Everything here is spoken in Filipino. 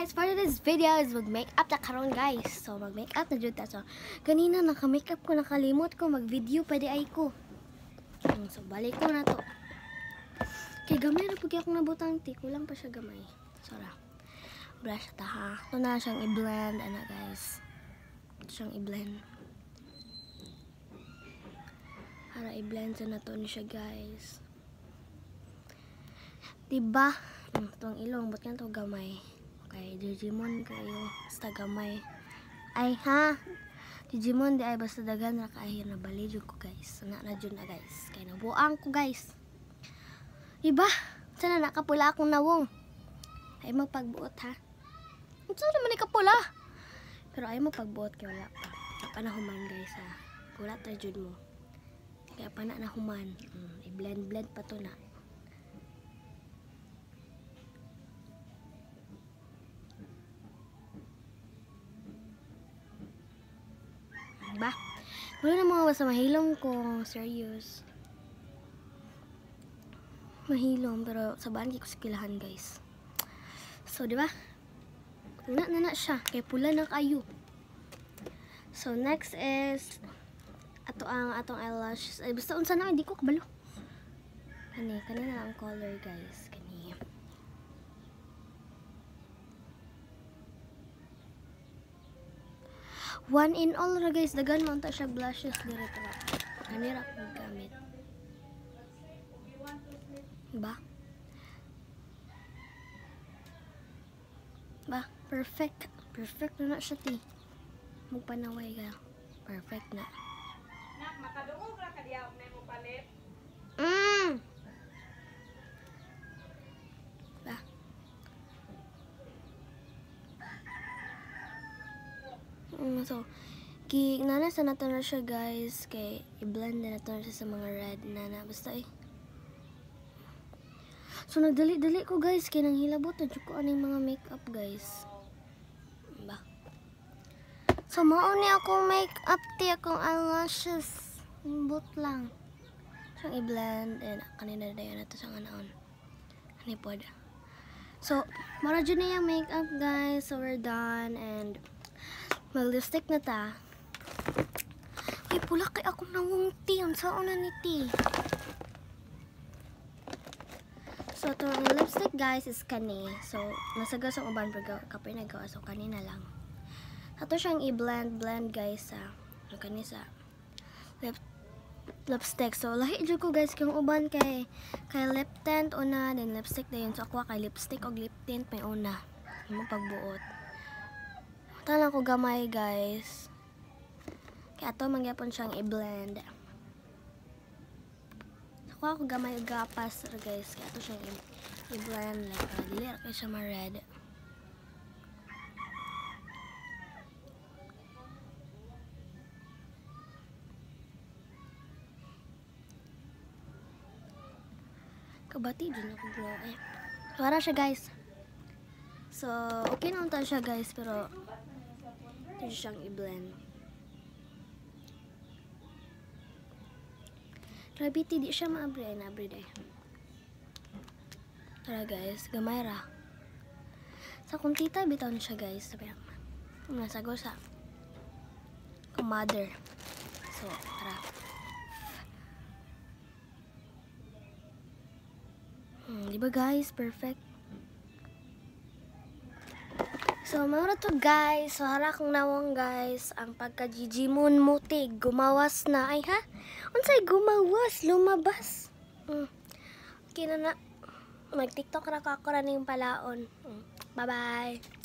guys, for this video is mag-makeup na karon guys. So mag-makeup na jud ta. So kanina naka-makeup ko, nakalimot ko mag-video pa di ay ko. So balik ko na to. Kay gamay na pag akong nabutang ti, kulang pa siya gamay. Sora. Brush ta ha. Ito na siyang i-blend ana guys. Ito siyang i-blend. Para i-blend sa na to ni siya guys. Diba? Itong ilong, ba't yan to gamay? Okay, Digimon kayo, basta gamay. Ay ha, Digimon di ay basta dagan na kayo na balidyo ko guys. Na dyan na guys, kaya nabuang ko guys. Diba? Sana nakapula akong nawong. Ay magpagbuot ha. Saan naman ikapula? Pero ay magpagbuot kaya wala pa. Panahuman guys ha. Wala ta dyan mo. Kaya panahuman. I-blend pa to na. Diba? Wala na mga basta mahilom ko. Serious. Mahilom. Pero sabaan ko sa kilahan guys. So diba? Na siya. Kaya pula na kayo. So next is atong eyelashes. Ay basta unsa na. Hindi ko kabalo. Kanina lang ang color guys. Kanina. One in all ra guys, dagan man ta siya blushes direct ra. Kanira ko gamit. Ba? Ba, perfect. Perfect na siya ti. Magpanaway ka. Perfect na. Nak makaduog ra ka diha may mo palit. Ba. So, nanasan nato na siya guys. Kay i-blend na nato na siya sa mga red na basta eh. So, nagdali-dali ko guys. Kaya nang hilabot na ko aning mga makeup guys. Ba. So, mauni akong makeup ti akong eyelashes. Imbot lang. Siyang i-blend. And kanina dayon na ito siyang anaon. Hanipod. So, mara dyan na yung makeup guys. So, we're done. And mag-lipstick na ta. Ay, pula kay akong nawong ti. Ang saan na ni ti. So, itong lipstick guys is kani. So, nasaga sa uban pero kapay nagawa. So, kanina lang. Ito siyang i-blend guys sa kani sa lipstick. So, lahi dyan ko guys kung uban kay lip tint una. Then lipstick na yun. So, ako kay lipstick o lip tint may una. Yung pagbuot. Talang ko gamay guys. Kaya ito mangyapon siyang i-blend. So kung ako gamay gapas guys. Kaya ito siyang i-blend. Like dili kayo siya ma-red. Kabati din ako glow eh. Para siya guys. So okay naman tayo siya guys. Pero ito siyang i-blend. Grabe, di siya maabri. Ay, naabri dahil. Tara guys, gamay ra. Sa kung tita, bitaw na siya guys. Sabi naman. Nasago sa kung mother. So, tara. Diba guys? Perfect. So, mga to guys. So, hara kong nawang guys. Ang pagka-Digimon mutig. Gumawas na. Ay ha? Unsay gumawas? Lumabas. Okay na na. Mag-tiktok ra ka ako ra ning palaon. Bye-bye.